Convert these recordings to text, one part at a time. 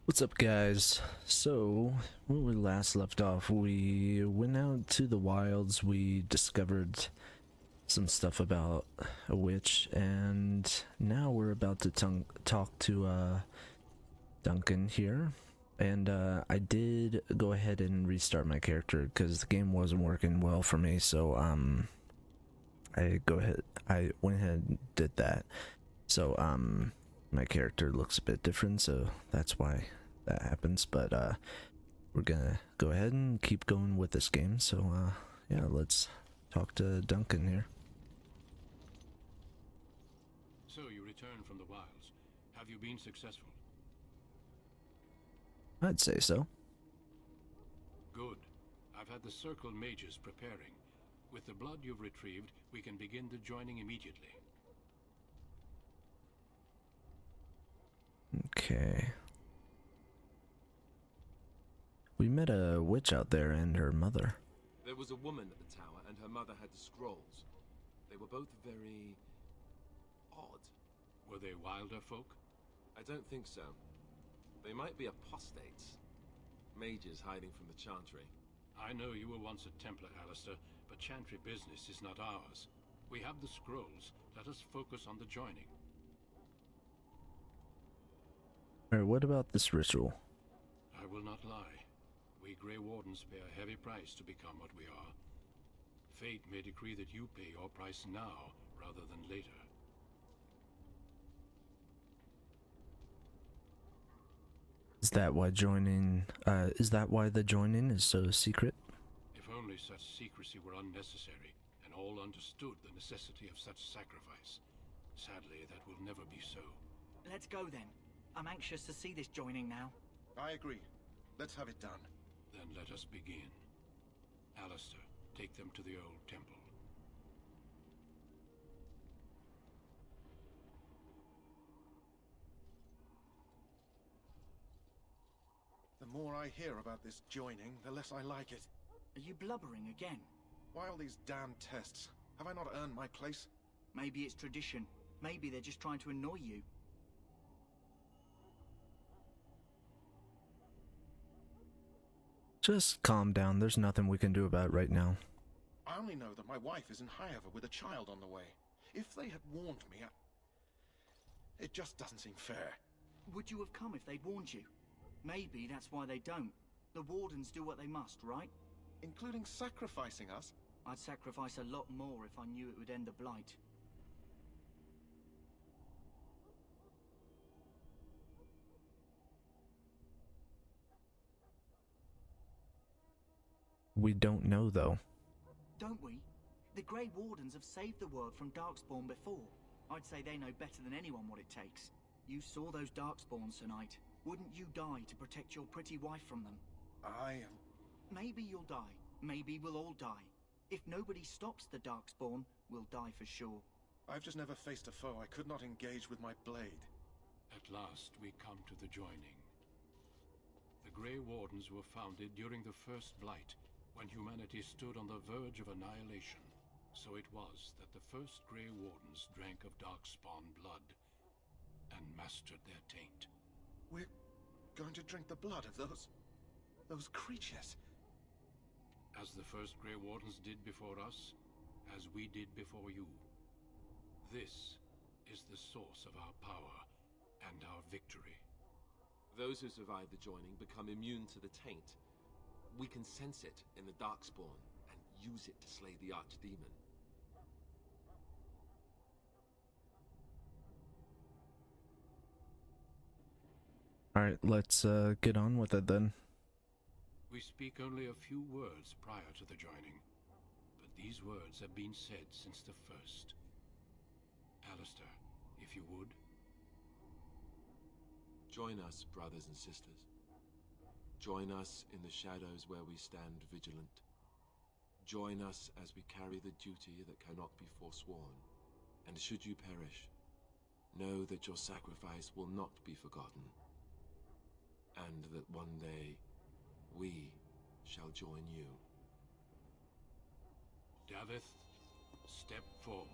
What's up, guys? So, when we last left off, we went out to the wilds, we discovered some stuff about a witch, and now we're about to talk to Duncan here. And I did go ahead and restart my character because the game wasn't working well for me, so I went ahead and did that. So my character looks a bit different, so that's why that happens, but we're gonna go ahead and keep going with this game. So yeah, let's talk to Duncan here. So you returned from the wilds. Have you been successful? I'd say so. Good. I've had the Circle mages preparing. With the blood you've retrieved, we can begin the joining immediately. Okay. We met a witch out there and her mother. There was a woman at the tower, and her mother had the scrolls. They were both very odd. Were they wilder folk? I don't think so. They might be apostates. Mages hiding from the Chantry. I know you were once a Templar, Alistair, but Chantry business is not ours. We have the scrolls. Let us focus on the joining. Alright, what about this ritual? I will not lie. We Grey Wardens pay a heavy price to become what we are. Fate may decree that you pay your price now, rather than later. Is that why the joining is so secret? If only such secrecy were unnecessary, and all understood the necessity of such sacrifice. Sadly, that will never be so. Let's go then. I'm anxious to see this joining now. I agree. Let's have it done. Then let us begin. Alistair, take them to the old temple. The more I hear about this joining, the less I like it. Are you blubbering again? Why all these damn tests? Have I not earned my place? Maybe it's tradition. Maybe they're just trying to annoy you. Just calm down, there's nothing we can do about it right now. I only know that my wife is in Highover with a child on the way. If they had warned me, it just doesn't seem fair. Would you have come if they'd warned you? Maybe that's why they don't. The Wardens do what they must, right? Including sacrificing us? I'd sacrifice a lot more if I knew it would end the Blight. We don't know, though. Don't we? The Grey Wardens have saved the world from Darkspawn before. I'd say they know better than anyone what it takes. You saw those Darkspawns tonight. Wouldn't you die to protect your pretty wife from them? Maybe you'll die. Maybe we'll all die. If nobody stops the Darkspawn, we'll die for sure. I've just never faced a foe I could not engage with my blade. At last, we come to the joining. The Grey Wardens were founded during the First Blight, when humanity stood on the verge of annihilation. So it was that the first Grey Wardens drank of Darkspawn blood and mastered their taint. We're going to drink the blood of those creatures. As the first Grey Wardens did before us, as we did before you. This is the source of our power and our victory. Those who survive the joining become immune to the taint. We can sense it in the Darkspawn and use it to slay the Archdemon. Alright, let's get on with it then. We speak only a few words prior to the joining, but these words have been said since the first. Alistair, if you would. Join us, brothers and sisters. Join us in the shadows where we stand vigilant. Join us as we carry the duty that cannot be forsworn. And should you perish, know that your sacrifice will not be forgotten. And that one day, we shall join you. Davith, step forward.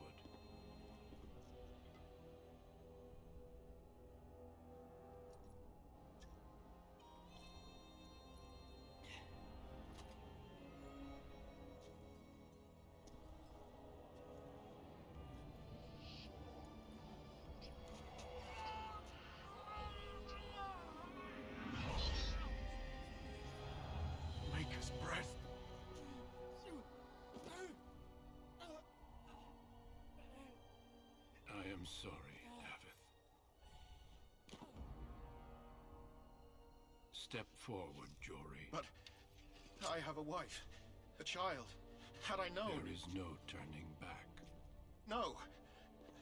am sorry, Avith. Step forward, Jory. But I have a wife, a child. Had I known... There is no turning back. No!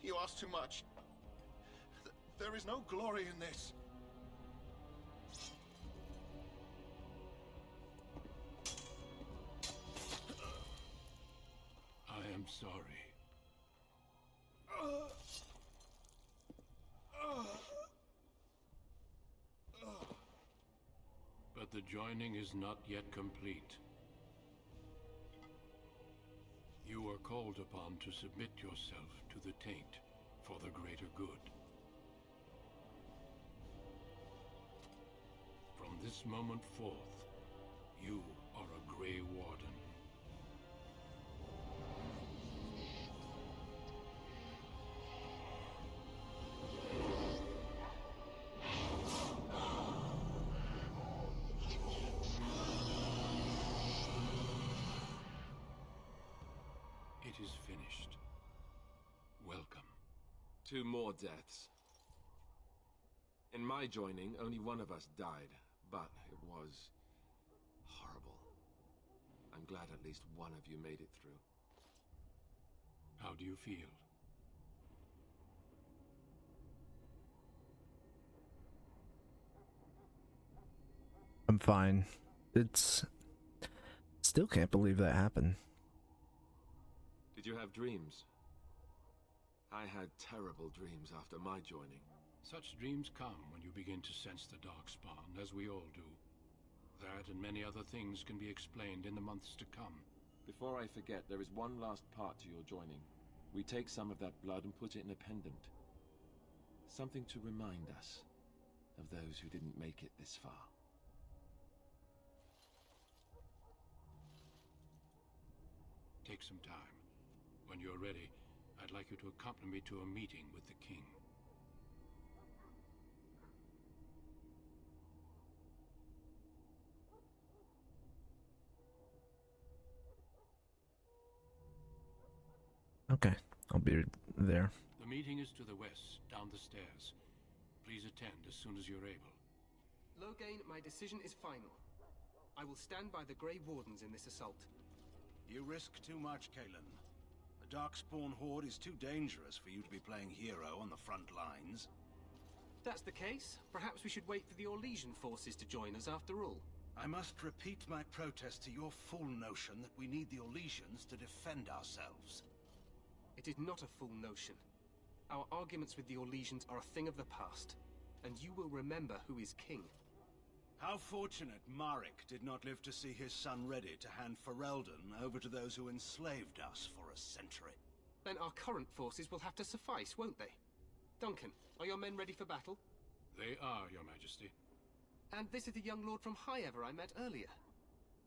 You ask too much. There is no glory in this. I am sorry. But the joining is not yet complete. You are called upon to submit yourself to the taint for the greater good. From this moment forth, you are a Grey Warden. It is finished. Welcome. 2 more deaths. In my joining, only one of us died, but it was horrible. I'm glad at least one of you made it through. How do you feel? I'm fine. It's... Still can't believe that happened. Did you have dreams? I had terrible dreams after my joining. Such dreams come when you begin to sense the Darkspawn, as we all do. That and many other things can be explained in the months to come. Before I forget, there is one last part to your joining. We take some of that blood and put it in a pendant. Something to remind us of those who didn't make it this far. Take some time. When you're ready, I'd like you to accompany me to a meeting with the king. Okay, I'll be there. The meeting is to the west, down the stairs. Please attend as soon as you're able. Loghain, my decision is final. I will stand by the Grey Wardens in this assault. You risk too much, Kalen. The Darkspawn Horde is too dangerous for you to be playing hero on the front lines. If that's the case, perhaps we should wait for the Orlesian forces to join us after all. I must repeat my protest to your fool notion that we need the Orlesians to defend ourselves. It is not a fool notion. Our arguments with the Orlesians are a thing of the past, and you will remember who is king. How fortunate Marek did not live to see his son ready to hand Ferelden over to those who enslaved us for a century. Then our current forces will have to suffice, won't they? Duncan, are your men ready for battle? They are, Your Majesty. And this is the young lord from Highever I met earlier.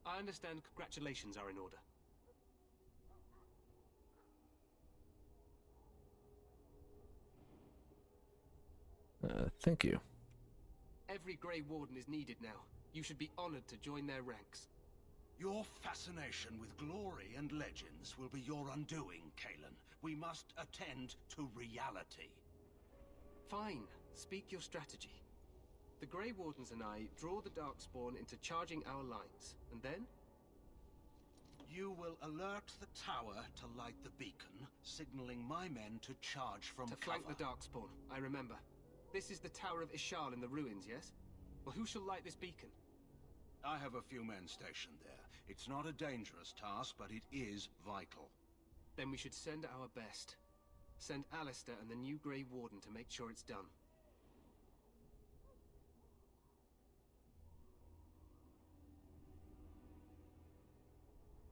I understand congratulations are in order. Thank you. Every Grey Warden is needed now. You should be honored to join their ranks. Your fascination with glory and legends will be your undoing, Kalen. We must attend to reality. Fine. Speak your strategy. The Grey Wardens and I draw the Darkspawn into charging our lines, and then? You will alert the tower to light the beacon, signaling my men to charge from To cover. flank the Darkspawn, I remember. This is the Tower of Ishal in the ruins, yes? Well, who shall light this beacon? I have a few men stationed there. It's not a dangerous task, but it is vital. Then we should send our best. Send Alistair and the new Grey Warden to make sure it's done.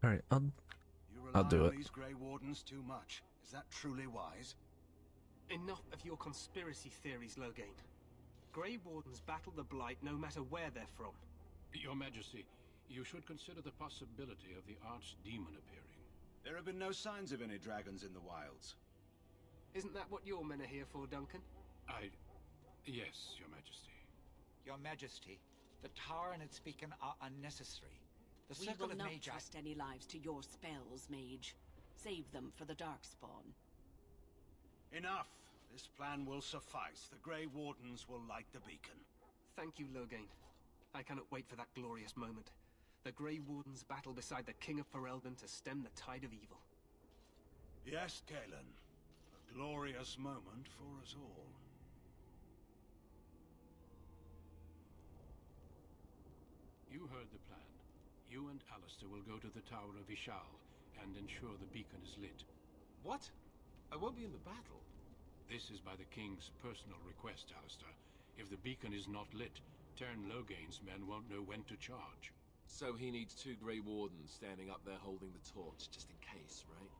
Alright, You rely I'll do on it. these Grey Wardens too much. Is that truly wise? Enough of your conspiracy theories, Loghain. Grey Wardens battle the Blight no matter where they're from. Your Majesty, you should consider the possibility of the Archdemon appearing. There have been no signs of any dragons in the wilds. Isn't that what your men are here for, Duncan? Yes, Your Majesty. Your Majesty, the tower and its beacon are unnecessary. The We circle will of not Magi... trust any lives to your spells, Mage. Save them for the Darkspawn. Enough! This plan will suffice. The Grey Wardens will light the beacon. Thank you, Loghain. I cannot wait for that glorious moment. The Grey Wardens battle beside the King of Ferelden to stem the tide of evil. Yes, Galen. A glorious moment for us all. You heard the plan. You and Alistair will go to the Tower of Ishal and ensure the beacon is lit. What? I won't be in the battle. This is by the King's personal request, Alistair. If the beacon is not lit, Tern Loghain's men won't know when to charge. So he needs 2 Grey Wardens standing up there holding the torch, just in case, right?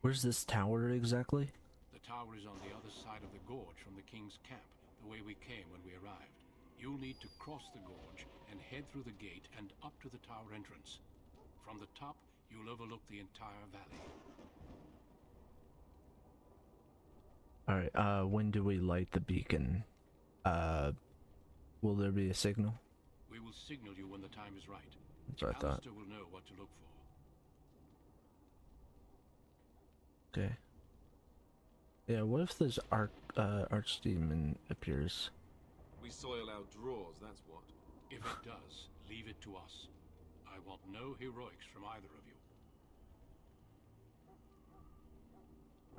Where's this tower exactly? The tower is on the other side of the gorge from the King's camp, the way we came when we arrived. You'll need to cross the gorge and head through the gate and up to the tower entrance. From the top, you'll overlook the entire valley. Alright, when do we light the beacon? Will there be a signal? We will signal you when the time is right. That's what I thought. Alistair will know what to look for. Okay. Yeah, what if this archdemon appears? We soil our drawers, that's what. If it does, leave it to us. I want no heroics from either of you.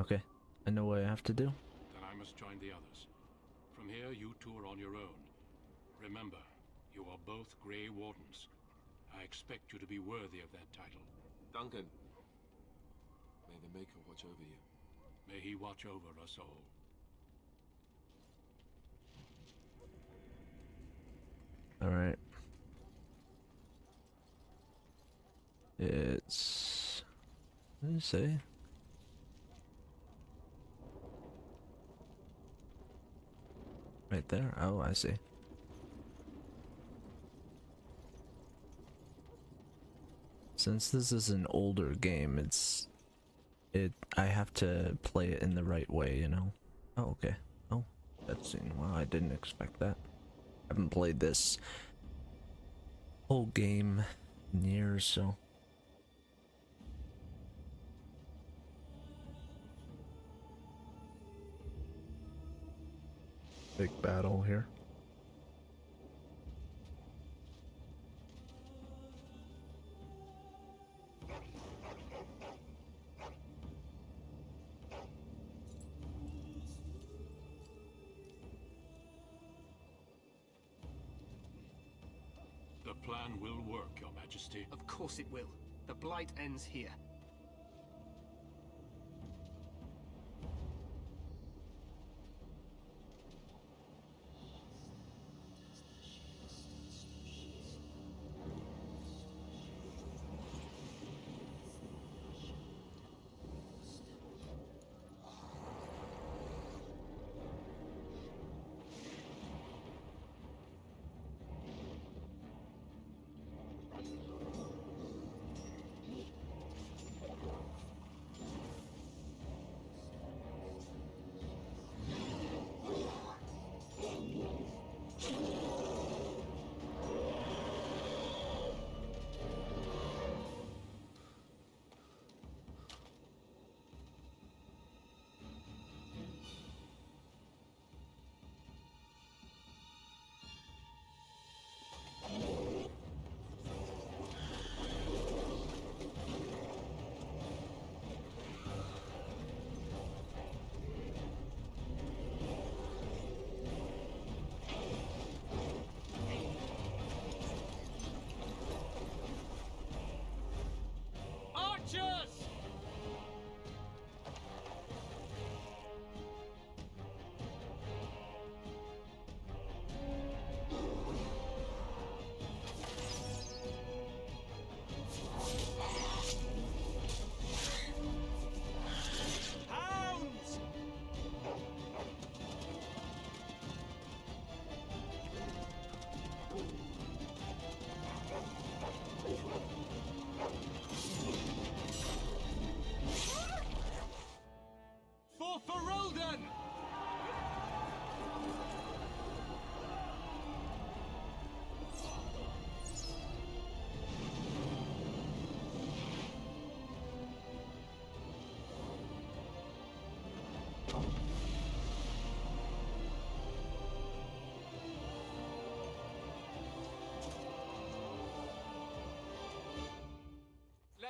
Okay, I know what I have to do. Then I must join the others. From here, you two are on your own. Remember, you are both Grey Wardens. I expect you to be worthy of that title. Duncan, may the Maker watch over you. May he watch over us all. Alright. It's... what did it say? Right there? Oh, I see. Since this is an older game, I have to play it in the right way, you know? Oh, okay. Oh, cutscene. Wow, I didn't expect that. I haven't played this whole game in years, so... big battle here. The plan will work, Your Majesty. Of course it will. The Blight ends here.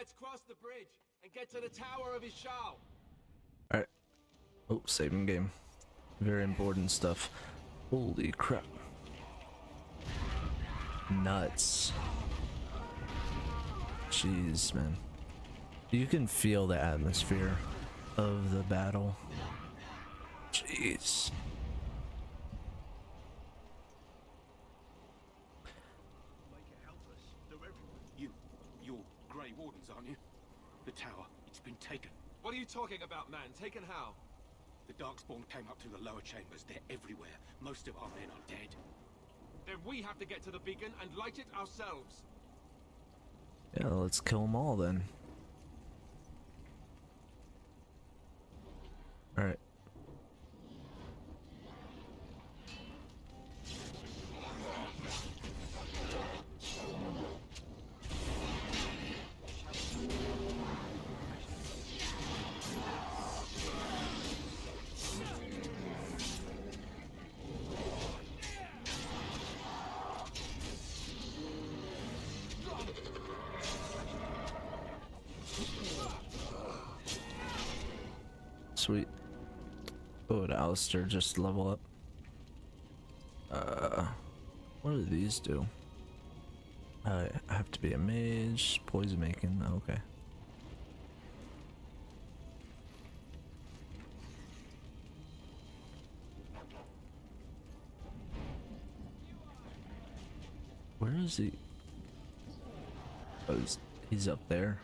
Let's cross the bridge and get to the Tower of Ishal. Alright. Oh, saving game. Very important stuff. Holy crap. Nuts. Jeez, man. You can feel the atmosphere of the battle. Jeez. You're Grey Wardens, aren't you? The tower, it's been taken. What are you talking about, man? Taken how? The Darkspawn came up through the lower chambers. They're everywhere. Most of our men are dead. Then we have to get to the beacon and light it ourselves. Yeah, let's kill them all then. Alright. Sweet. Oh, did Alistair just level up? What do these do? I have to be a mage, poison making, okay. Where is he? Oh, he's up there.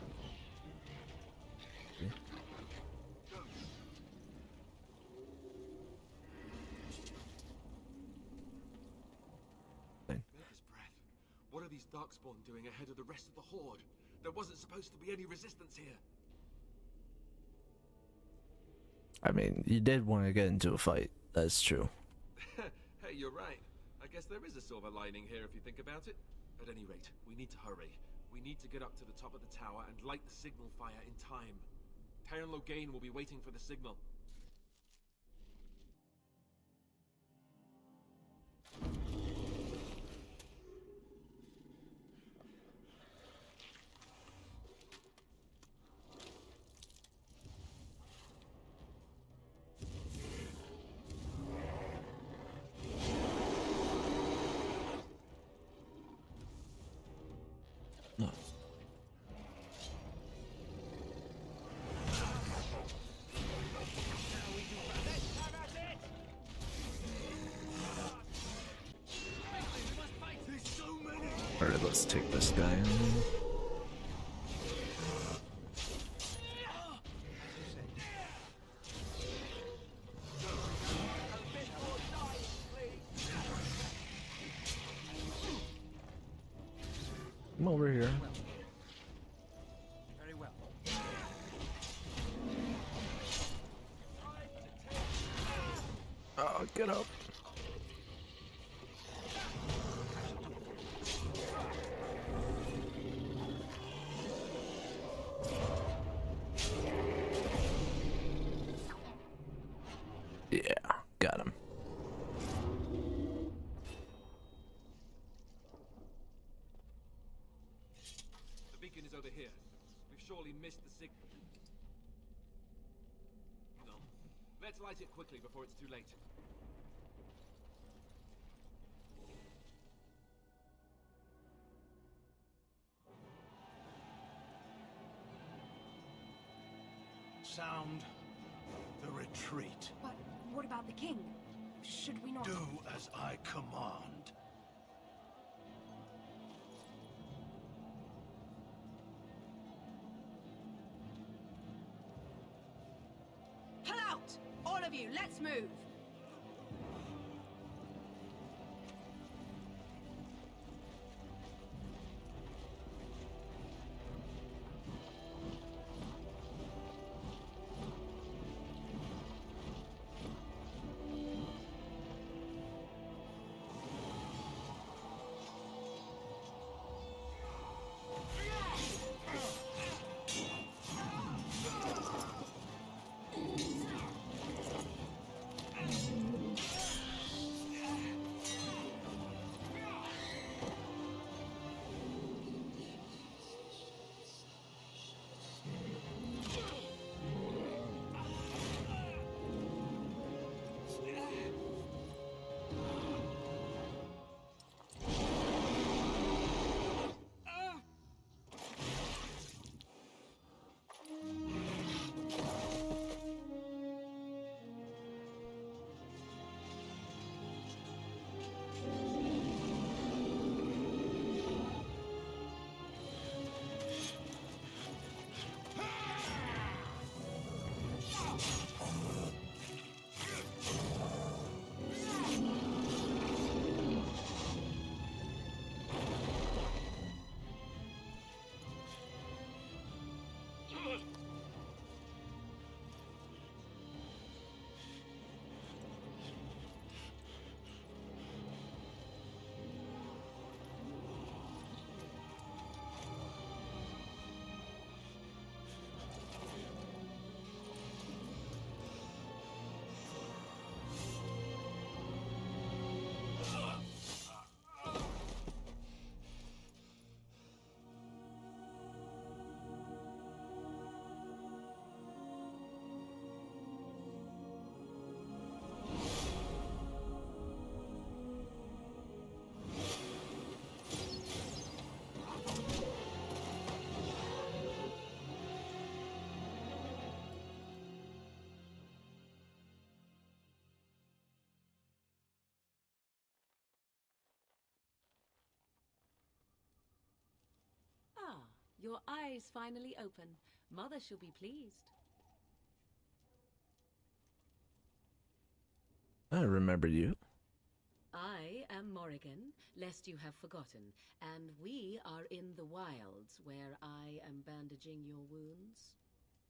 Okay. What are these Darkspawn doing ahead of the rest of the Horde? There wasn't supposed to be any resistance here. I mean, you did want to get into a fight, that's true. Hey, you're right. I guess there is a silver lining here if you think about it. At any rate, we need to hurry. We need to get up to the top of the tower and light the signal fire in time. Terran Loghain will be waiting for the signal. No. Alright, let's take this guy in. Come over here. Very well. Oh, get up. Yeah, got him. The beacon is over here. We've surely missed the signal. No. Let's light it quickly before it's too late. Sound the retreat. But what about the king? Should we not... Do as I command. Pull out! All of you, let's move! Your eyes finally open. Mother shall be pleased. I remember you. I am Morrigan, lest you have forgotten, and we are in the wilds where I am bandaging your wounds.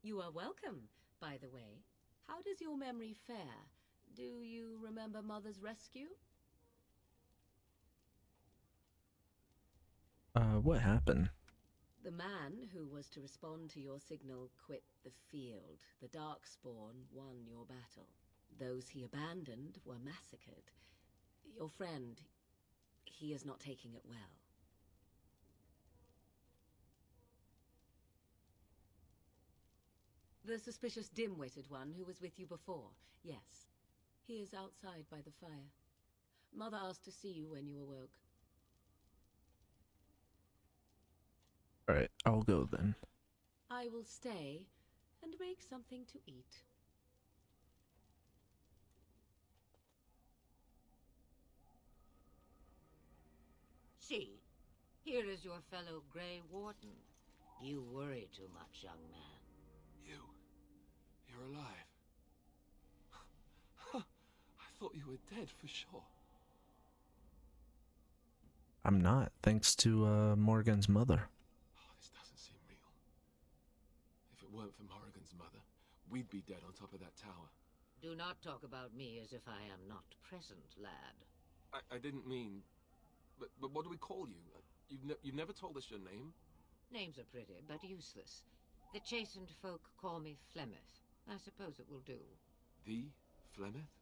You are welcome, by the way. How does your memory fare? Do you remember Mother's rescue? What happened? The man who was to respond to your signal quit the field. The Darkspawn won your battle. Those he abandoned were massacred. Your friend, he is not taking it well. The suspicious dim-witted one who was with you before, yes. He is outside by the fire. Mother asked to see you when you awoke. Alright, I'll go then. I will stay and make something to eat. See, here is your fellow Grey Warden. You worry too much, young man. You're alive. I thought you were dead for sure. I'm not, thanks to Morgan's mother. Oh, this doesn't seem real. If it weren't for Morrigan's mother, we'd be dead on top of that tower. Do not talk about me as if I am not present, lad. I didn't mean... But what do we call you? You've never told us your name? Names are pretty, but useless. The chastened folk call me Flemeth. I suppose it will do. The Flemeth?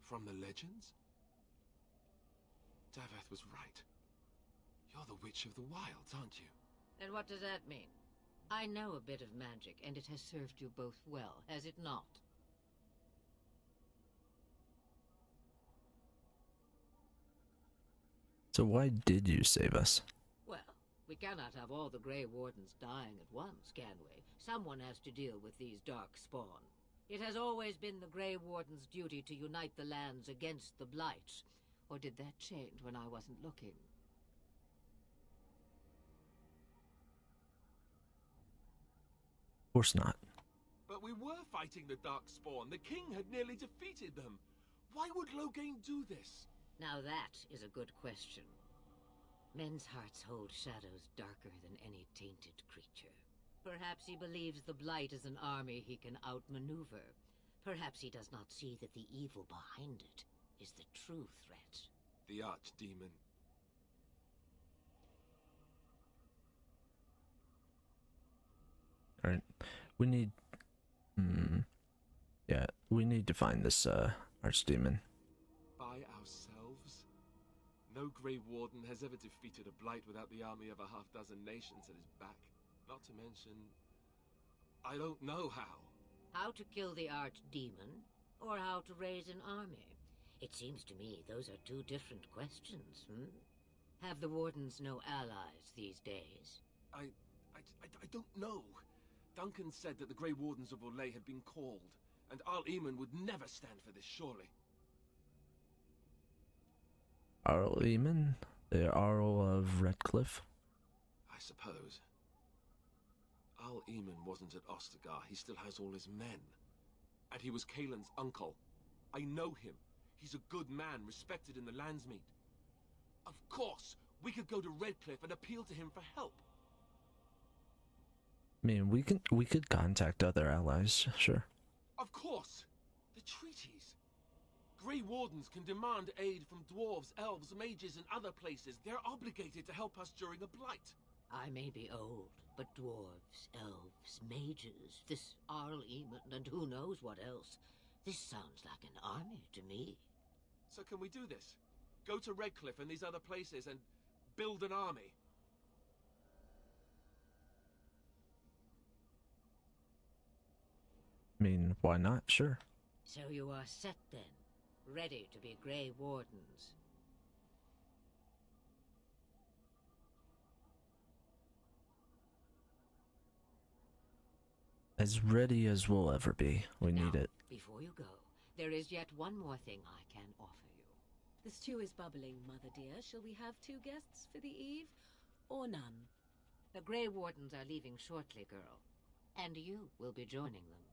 From the legends? Daveth was right. You're the Witch of the Wilds, aren't you? And what does that mean? I know a bit of magic, and it has served you both well, has it not? So why did you save us? Well, we cannot have all the Grey Wardens dying at once, can we? Someone has to deal with these Darkspawn. It has always been the Grey Warden's duty to unite the lands against the Blight. Or did that change when I wasn't looking? Of course not. But we were fighting the Darkspawn. The king had nearly defeated them. Why would Loghain do this? Now that is a good question. Men's hearts hold shadows darker than any tainted creature. Perhaps he believes the Blight is an army he can outmaneuver. Perhaps he does not see that the evil behind it is the true threat. The Archdemon. Alright, we need... yeah, we need to find this, Archdemon. By ourselves? No Grey Warden has ever defeated a Blight without the army of a half-dozen nations at his back. Not to mention... I don't know how. How to kill the Archdemon, or how to raise an army? It seems to me those are two different questions, Have the Wardens no allies these days? I don't know. Duncan said that the Grey Wardens of Orlais had been called, and Arl Eamon would never stand for this, surely. Arl Eamon? The Arl of Redcliffe? I suppose. Arl Eamon wasn't at Ostagar. He still has all his men. And he was Kaelin's uncle. I know him. He's a good man, respected in the Landsmeet. Of course, we could go to Redcliffe and appeal to him for help. I mean, we could contact other allies, sure. Of course! The treaties! Grey Wardens can demand aid from dwarves, elves, mages, and other places. They're obligated to help us during a blight. I may be old, but dwarves, elves, mages, this Arl Eamon, and who knows what else. This sounds like an army to me. So can we do this? Go to Redcliffe and these other places and build an army? I mean, why not? Sure. So you are set then, ready to be Grey Wardens. As ready as we'll ever be. We need it. Before you go, there is yet one more thing I can offer you. The stew is bubbling, Mother dear. Shall we have 2 guests for the eve, or none? The Grey Wardens are leaving shortly, girl. And you will be joining them.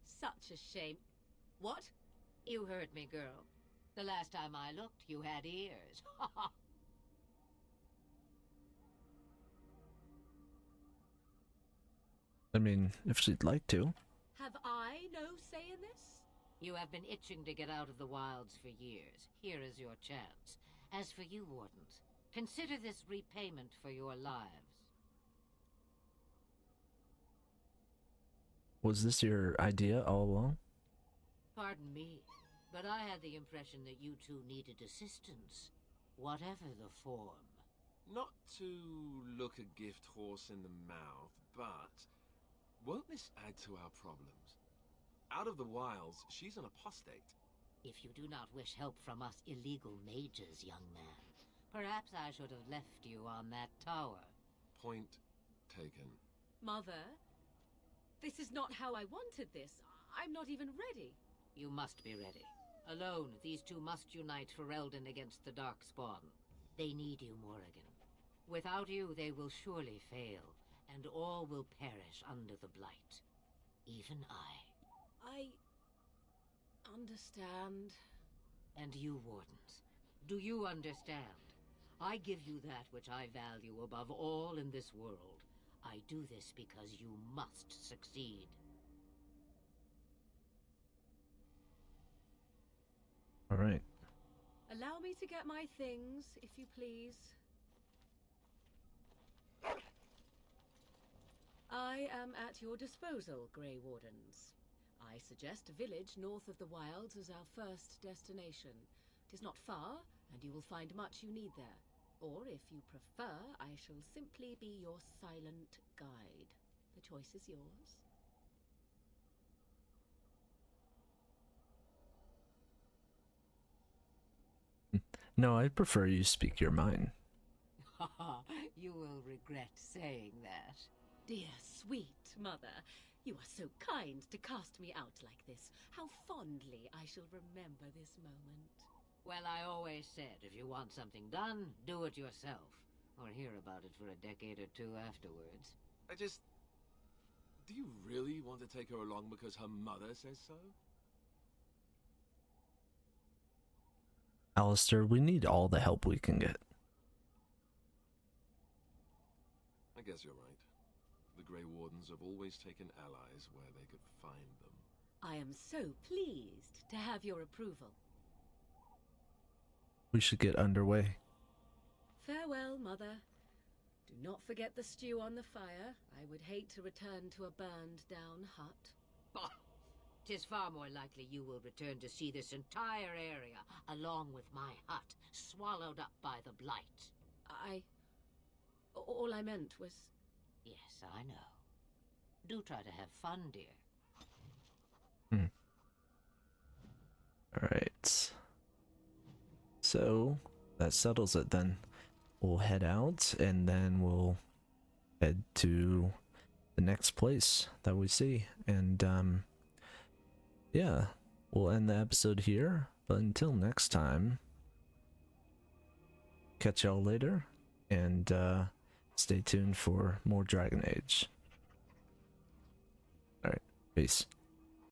Such a shame. What? You heard me, girl. The last time I looked, you had ears. I mean, if she'd like to. Have I no say in this? You have been itching to get out of the wilds for years. Here is your chance. As for you, Wardens, consider this repayment for your lives. Was this your idea all along? Pardon me, but I had the impression that you two needed assistance, whatever the form. Not to look a gift horse in the mouth, but won't this add to our problems? Out of the wilds, she's an apostate. If you do not wish help from us illegal mages, young man, perhaps I should have left you on that tower. Point taken. Mother, this is not how I wanted this. I'm not even ready. You must be ready. Alone, these two must unite Ferelden against the Darkspawn. They need you, Morrigan. Without you, they will surely fail, and all will perish under the Blight. Even I understand. And you, Wardens, do you understand? I give you that which I value above all in this world. I do this because you must succeed. All right. Allow me to get my things, if you please. I am at your disposal, Grey Wardens. I suggest a village north of the wilds as our first destination. It is not far, and you will find much you need there. Or, if you prefer, I shall simply be your silent guide. The choice is yours. No, I'd prefer you speak your mind. You will regret saying that. Dear, sweet mother, you are so kind to cast me out like this. How fondly I shall remember this moment. Well, I always said, if you want something done, do it yourself. Or hear about it for a decade or two afterwards. Do you really want to take her along because her mother says so? Alistair, we need all the help we can get. I guess you're right. The Grey Wardens have always taken allies where they could find them. I am so pleased to have your approval. We should get underway. Farewell, Mother. Do not forget the stew on the fire. I would hate to return to a burned-down hut. Bah! 'Tis far more likely you will return to see this entire area, along with my hut, swallowed up by the Blight. All I meant was... Yes, I know. Do try to have fun, dear. Alright. So, that settles it then. We'll head out, and then we'll head to the next place that we see. And, yeah, we'll end the episode here. But until next time, catch y'all later, and, stay tuned for more Dragon Age. Alright, peace.